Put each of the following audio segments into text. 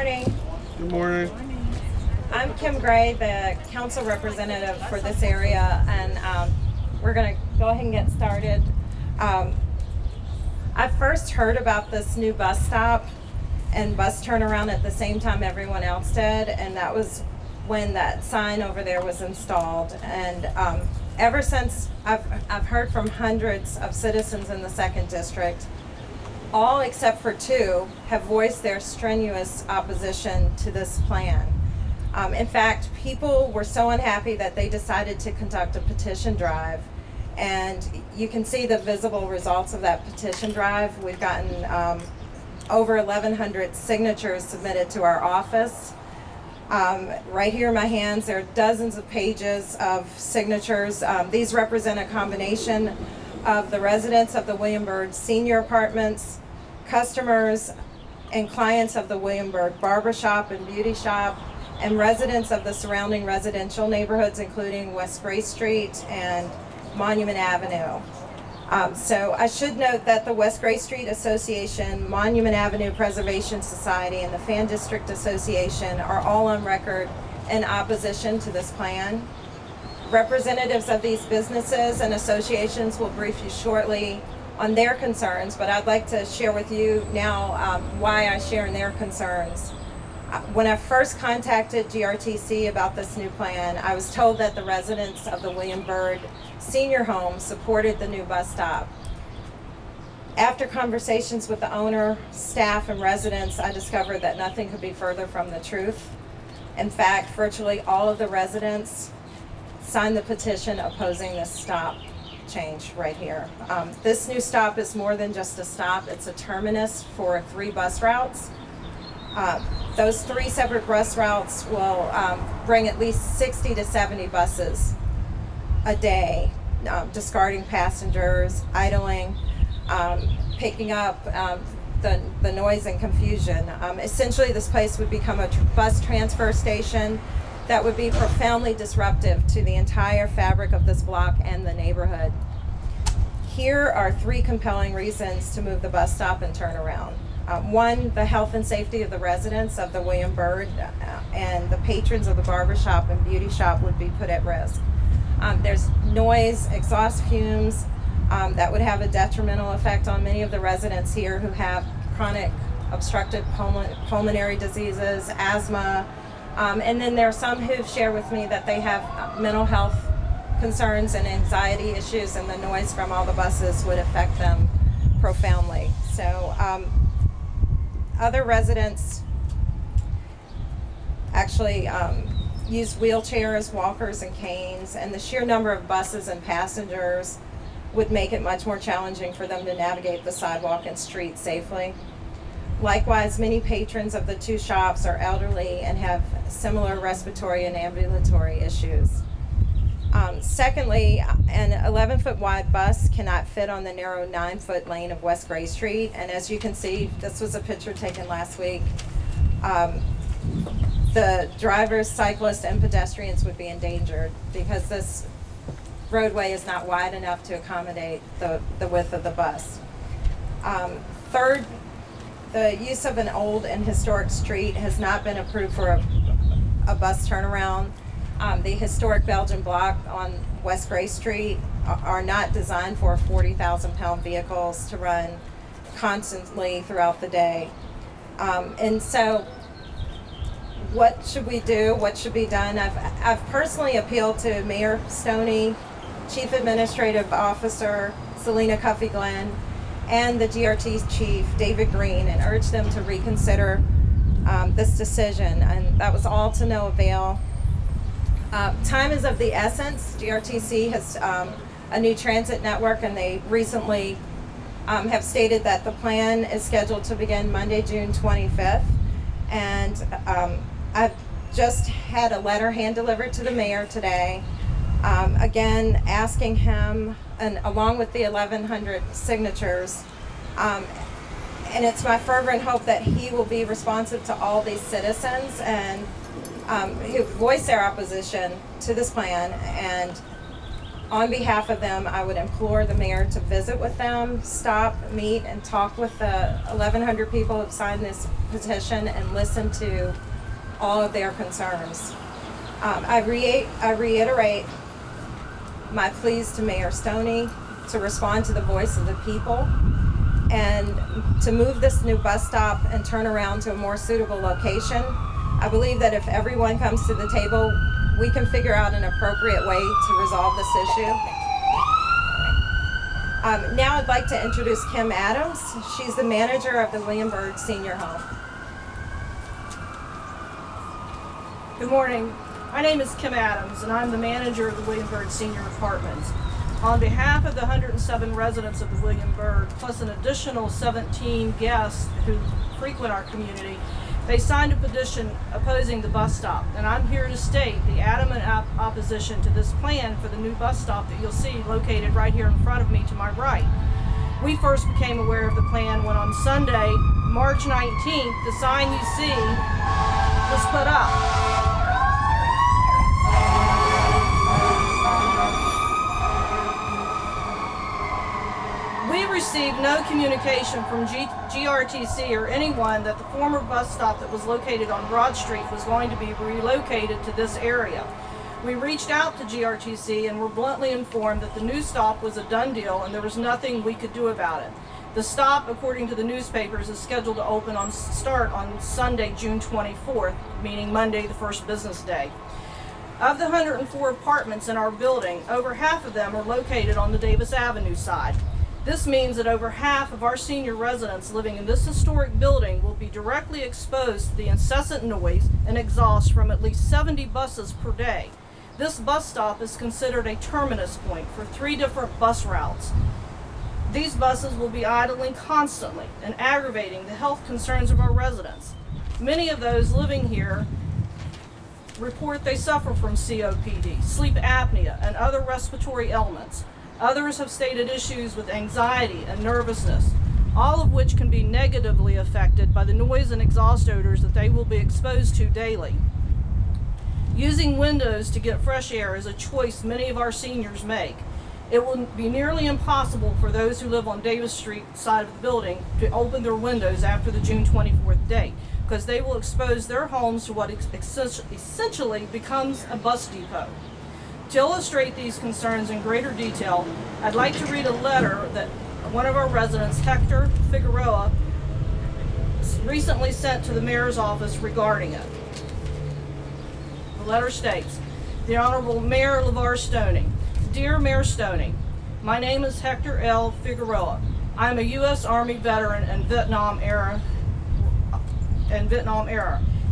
morning. Good morning. I'm Kim Gray, the council representative for this area, and we're going to go ahead and get started. I first heard about this new bus stop and bus turnaround at the same time everyone else did, and that was when that sign over there was installed. And ever since, I've heard from hundreds of citizens in the 2nd District. All except for 2 have voiced their strenuous opposition to this plan. In fact, people were so unhappy that they decided to conduct a petition drive. And you can see the visible results of that petition drive. We've gotten over 1,100 signatures submitted to our office. Right here in my hands, there are dozens of pages of signatures. These represent a combination of the residents of the William Byrd Senior Apartments, customers and clients of the William Byrd Barbershop and Beauty Shop, and residents of the surrounding residential neighborhoods, including West Gray Street and Monument Avenue. So I should note that the West Gray Street Association, Monument Avenue Preservation Society, and the Fan District Association are all on record in opposition to this plan. Representatives of these businesses and associations will brief you shortly on their concerns, but I'd like to share with you now why I share in their concerns. When I first contacted GRTC about this new plan, I was told that the residents of the William Byrd Senior Home supported the new bus stop. After conversations with the owner, staff, and residents, I discovered that nothing could be further from the truth. In fact, virtually all of the residents signed the petition opposing this stop change right here. This new stop is more than just a stop. It's a terminus for 3 bus routes. Those 3 separate bus routes will bring at least 60 to 70 buses a day, discarding passengers, idling, picking up the noise and confusion. Essentially, this place would become a bus transfer station that would be profoundly disruptive to the entire fabric of this block and the neighborhood. Here are 3 compelling reasons to move the bus stop and turn around. 1, the health and safety of the residents of the William Byrd and the patrons of the barbershop and beauty shop would be put at risk. There's noise, exhaust fumes that would have a detrimental effect on many of the residents here who have chronic obstructive pulmonary diseases, asthma, and then there are some who've shared with me that they have mental health concerns and anxiety issues, and the noise from all the buses would affect them profoundly. So other residents actually use wheelchairs, walkers, and canes, and the sheer number of buses and passengers would make it much more challenging for them to navigate the sidewalk and street safely. Likewise, many patrons of the 2 shops are elderly and have similar respiratory and ambulatory issues. Secondly, an 11-foot wide bus cannot fit on the narrow 9-foot lane of West Gray Street, and as you can see, this was a picture taken last week. The drivers, cyclists, and pedestrians would be endangered because this roadway is not wide enough to accommodate the width of the bus. Third, the use of an old and historic street has not been approved for a bus turnaround. The historic Belgian block on West Gray Street are not designed for 40,000-pound vehicles to run constantly throughout the day. And so what should we do? What should be done? I've personally appealed to Mayor Stoney, Chief Administrative Officer Selena Cuffey-Glenn, and the GRT Chief, David Green, and urged them to reconsider this decision, and that was all to no avail. Time is of the essence. GRTC has a new transit network, and they recently have stated that the plan is scheduled to begin Monday, June 25th, and I've just had a letter hand-delivered to the mayor today, again asking him, and along with the 1,100 signatures, and it's my fervent hope that he will be responsive to all these citizens and who voice their opposition to this plan, and On behalf of them, I would implore the mayor to visit with them, stop, meet, and talk with the 1,100 people who've signed this petition and listen to all of their concerns. I reiterate my pleas to Mayor Stoney to respond to the voice of the people and to move this new bus stop and turn around to a more suitable location. I believe that if everyone comes to the table, we can figure out an appropriate way to resolve this issue. Now I'd like to introduce Kim Adams. She's the manager of the William Byrd Senior Home. Good morning. My name is Kim Adams, and I'm the manager of the William Byrd Senior Apartments. On behalf of the 107 residents of the William Byrd, plus an additional 17 guests who frequent our community, they signed a petition opposing the bus stop. And I'm here to state the adamant opposition to this plan for the new bus stop that you'll see located right here in front of me to my right. We first became aware of the plan when on Sunday, March 19th, the sign you see was put up. We received no communication from GRTC or anyone that the former bus stop that was located on Broad Street was going to be relocated to this area. We reached out to GRTC and were bluntly informed that the new stop was a done deal and there was nothing we could do about it. The stop, according to the newspapers, is scheduled to start on Sunday, June 24th, meaning Monday, the first business day. Of the 104 apartments in our building, over half of them are located on the Davis Avenue side. This means that over half of our senior residents living in this historic building will be directly exposed to the incessant noise and exhaust from at least 70 buses per day. This bus stop is considered a terminus point for 3 different bus routes. These buses will be idling constantly and aggravating the health concerns of our residents. Many of those living here report they suffer from COPD, sleep apnea, and other respiratory ailments. Others have stated issues with anxiety and nervousness, all of which can be negatively affected by the noise and exhaust odors that they will be exposed to daily. Using windows to get fresh air is a choice many of our seniors make. It will be nearly impossible for those who live on Davis Street side of the building to open their windows after the June 24th date, because they will expose their homes to what essentially becomes a bus depot. To illustrate these concerns in greater detail, I'd like to read a letter that one of our residents, Hector Figueroa, recently sent to the mayor's office regarding it. The letter states, "The Honorable Mayor LeVar Stoney. Dear Mayor Stoney, my name is Hector L. Figueroa. I am a U.S. Army veteran and Vietnam era,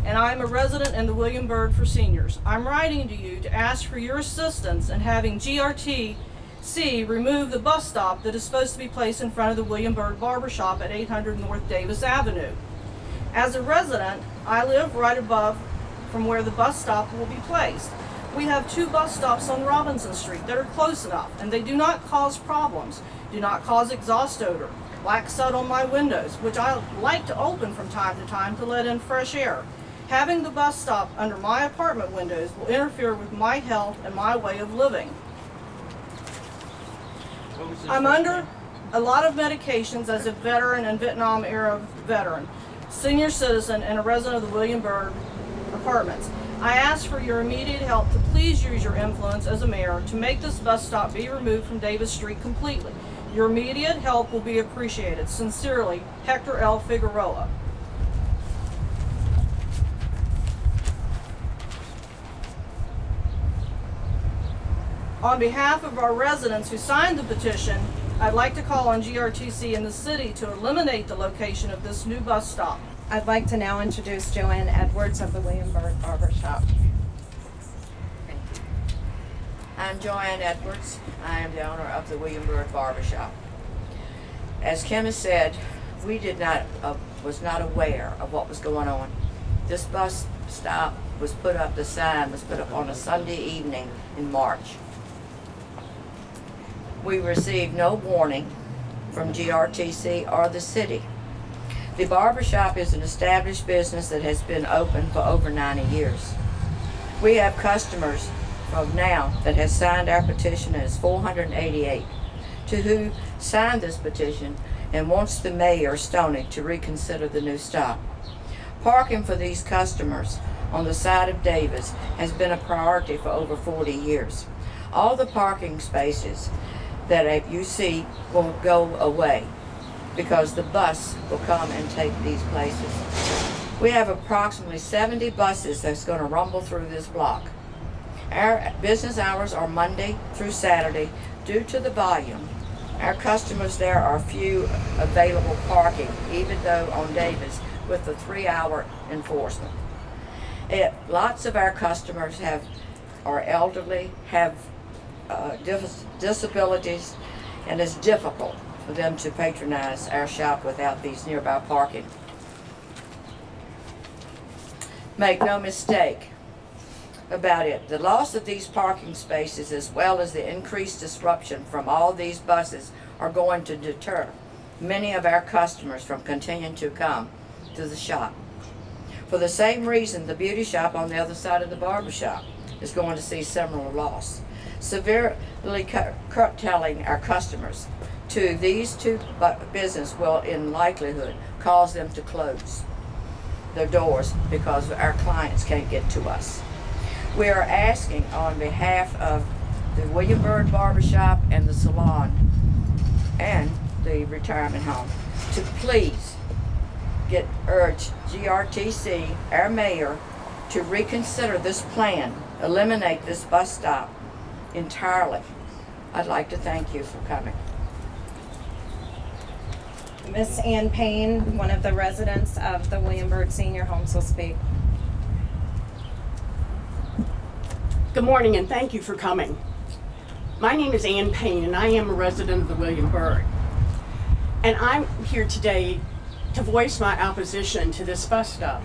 and I am a resident in the William Byrd for Seniors. I'm writing to you to ask for your assistance in having GRTC remove the bus stop that is supposed to be placed in front of the William Byrd Barbershop at 800 North Davis Avenue. As a resident, I live right above from where the bus stop will be placed. We have 2 bus stops on Robinson Street that are close enough, and they do not cause problems, do not cause exhaust odor, black soot on my windows, which I like to open from time to time to let in fresh air. Having the bus stop under my apartment windows will interfere with my health and my way of living. I'm under a lot of medications as a veteran and Vietnam era veteran, senior citizen, and a resident of the William Byrd Apartments. I ask for your immediate help to please use your influence as a mayor to make this bus stop be removed from Davis Street completely. Your immediate help will be appreciated. Sincerely, Hector L. Figueroa." On behalf of our residents who signed the petition, I'd like to call on GRTC in the city to eliminate the location of this new bus stop. I'd like to now introduce Joanne Edwards of the William Byrd Barbershop. Thank you. I'm Joanne Edwards. I am the owner of the William Byrd Barbershop. As Kim has said, we was not aware of what was going on. This bus stop was put up, the sign was put up on a Sunday evening in March. We received no warning from GRTC or the city. The barbershop is an established business that has been open for over 90 years. We have customers from now that has signed our petition, and it's 488, to who signed this petition and wants the mayor, Stoney, to reconsider the new stop. Parking for these customers on the side of Davis has been a priority for over 40 years. All the parking spaces that you see will go away because the bus will come and take these places. We have approximately 70 buses that's going to rumble through this block. Our business hours are Monday through Saturday. Due to the volume, our customers there are few available parking, even though on Davis with the 3-hour enforcement. Lots of our customers are elderly, have disabilities, and it's difficult for them to patronize our shop without these nearby parking. Make no mistake about it, the loss of these parking spaces as well as the increased disruption from all these buses are going to deter many of our customers from continuing to come to the shop. For the same reason, the beauty shop on the other side of the barber shop is going to see similar loss, severely curtailing our customers to these two businesses will in likelihood cause them to close their doors because our clients can't get to us. We are asking on behalf of the William Byrd Barbershop and the salon and the retirement home to please urge GRTC, our mayor, to reconsider this plan, eliminate this bus stop entirely. I'd like to thank you for coming. Miss Ann Payne, one of the residents of the William Byrd Senior Homes, will speak. Good morning and thank you for coming. My name is Ann Payne and I am a resident of the William Byrd. And I'm here today to voice my opposition to this bus stop.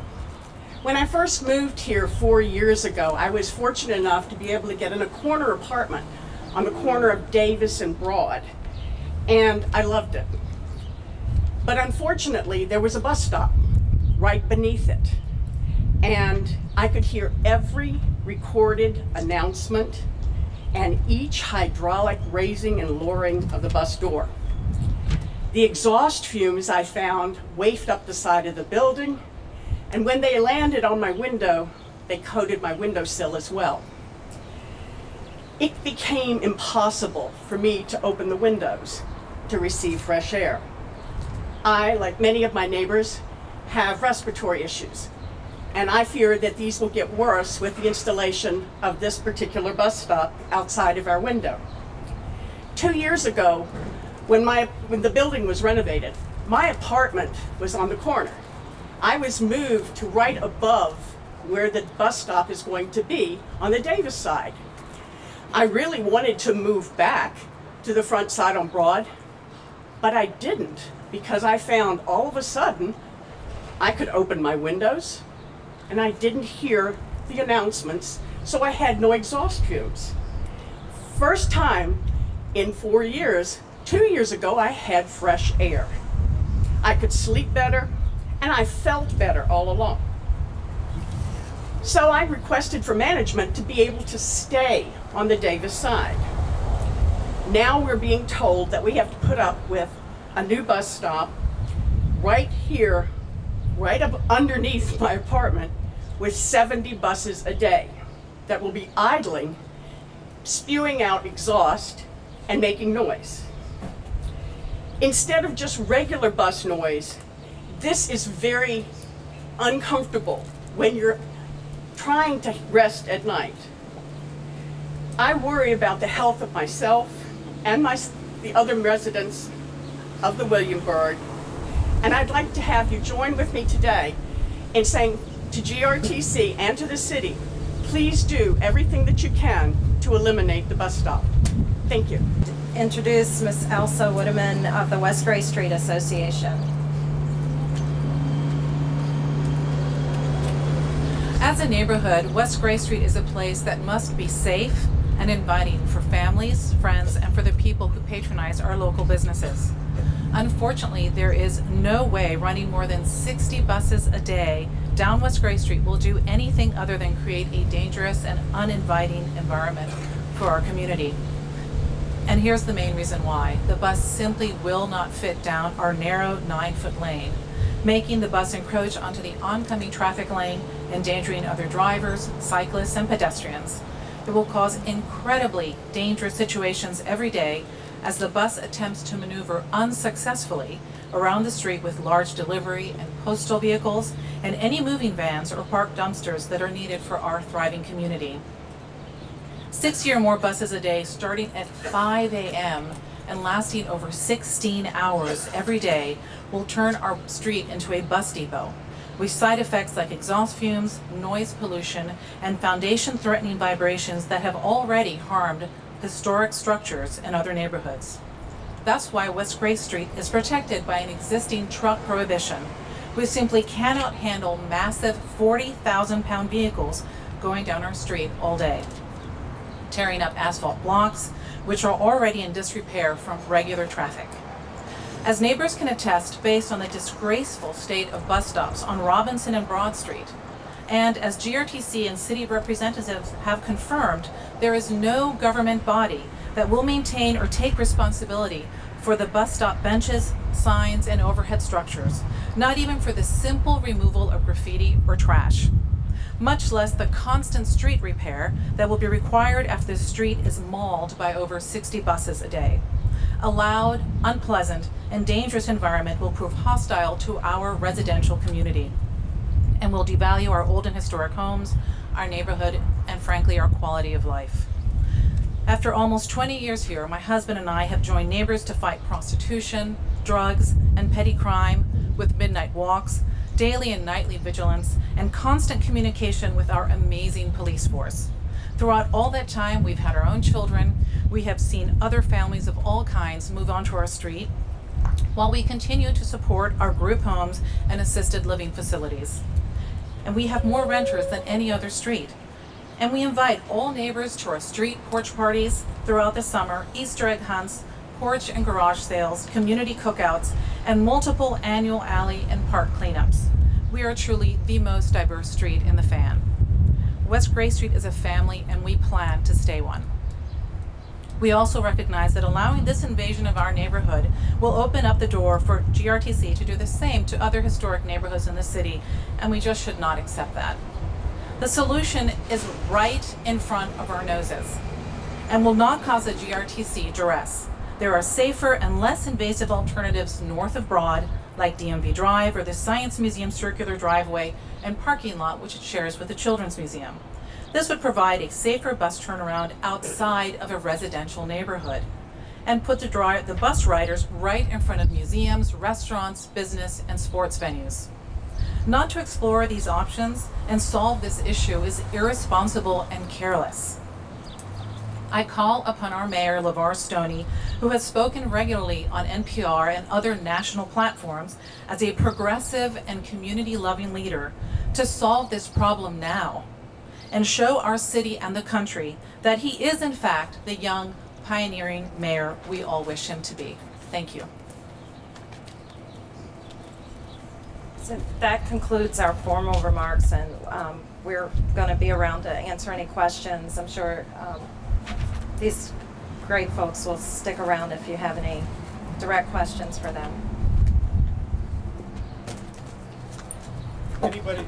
When I first moved here 4 years ago, I was fortunate enough to be able to get in a corner apartment on the corner of Davis and Broad, and I loved it. But unfortunately, there was a bus stop right beneath it, and I could hear every recorded announcement and each hydraulic raising and lowering of the bus door. The exhaust fumes I found wafted up the side of the building, and when they landed on my window, they coated my windowsill as well. It became impossible for me to open the windows to receive fresh air. I, like many of my neighbors, have respiratory issues, and I fear that these will get worse with the installation of this particular bus stop outside of our window. 2 years ago, when the building was renovated, my apartment was on the corner. I was moved to right above where the bus stop is going to be on the Davis side. I really wanted to move back to the front side on Broad, but I didn't because I found all of a sudden I could open my windows and I didn't hear the announcements, so I had no exhaust fumes. First time in 4 years, 2 years ago, I had fresh air. I could sleep better, and I felt better all along. So I requested for management to be able to stay on the Davis side. Now we're being told that we have to put up with a new bus stop right here, right up underneath my apartment, with 70 buses a day that will be idling, spewing out exhaust, and making noise. Instead of just regular bus noise, this is very uncomfortable when you're trying to rest at night. I worry about the health of myself and the other residents of the William Byrd, and I'd like to have you join with me today in saying to GRTC and to the city, please do everything that you can to eliminate the bus stop. Thank you. Introduce Ms. Elsa Woodeman of the West Gray Street Association. As a neighborhood, West Gray Street is a place that must be safe and inviting for families, friends, and for the people who patronize our local businesses. Unfortunately, there is no way running more than 60 buses a day down West Gray Street will do anything other than create a dangerous and uninviting environment for our community. And here's the main reason why. The bus simply will not fit down our narrow 9-foot lane, making the bus encroach onto the oncoming traffic lane, endangering other drivers, cyclists, and pedestrians. It will cause incredibly dangerous situations every day as the bus attempts to maneuver unsuccessfully around the street with large delivery and postal vehicles and any moving vans or parked dumpsters that are needed for our thriving community. 60 or more buses a day starting at 5 a.m. and lasting over 16 hours every day will turn our street into a bus depot, with side effects like exhaust fumes, noise pollution, and foundation-threatening vibrations that have already harmed historic structures in other neighborhoods. That's why West Gray Street is protected by an existing truck prohibition. We simply cannot handle massive 40,000-pound vehicles going down our street all day, tearing up asphalt blocks, which are already in disrepair from regular traffic. As neighbors can attest, based on the disgraceful state of bus stops on Robinson and Broad Street, and as GRTC and city representatives have confirmed, there is no government body that will maintain or take responsibility for the bus stop benches, signs, and overhead structures, not even for the simple removal of graffiti or trash, much less the constant street repair that will be required after the street is mauled by over 60 buses a day. A loud, unpleasant, and dangerous environment will prove hostile to our residential community and will devalue our old and historic homes, our neighborhood, and frankly, our quality of life. After almost 20 years here, my husband and I have joined neighbors to fight prostitution, drugs, and petty crime with midnight walks, daily and nightly vigilance, and constant communication with our amazing police force. Throughout all that time, we've had our own children. We have seen other families of all kinds move onto our street, while we continue to support our group homes and assisted living facilities. And we have more renters than any other street. And we invite all neighbors to our street porch parties throughout the summer, Easter egg hunts, porch and garage sales, community cookouts, and multiple annual alley and park cleanups. We are truly the most diverse street in the Fan. West Gray Street is a family, and we plan to stay one. We also recognize that allowing this invasion of our neighborhood will open up the door for GRTC to do the same to other historic neighborhoods in the city, and we just should not accept that. The solution is right in front of our noses and will not cause the GRTC duress. There are safer and less invasive alternatives north of Broad, like DMV Drive or the Science Museum circular driveway and parking lot, which it shares with the Children's Museum. This would provide a safer bus turnaround outside of a residential neighborhood and put the bus riders right in front of museums, restaurants, business, and sports venues. Not to explore these options and solve this issue is irresponsible and careless. I call upon our Mayor, LeVar Stoney, who has spoken regularly on NPR and other national platforms as a progressive and community-loving leader, to solve this problem now and show our city and the country that he is, in fact, the young, pioneering mayor we all wish him to be. Thank you. So that concludes our formal remarks, and we're going to be around to answer any questions. I'm sure these great folks will stick around if you have any direct questions for them. Anybody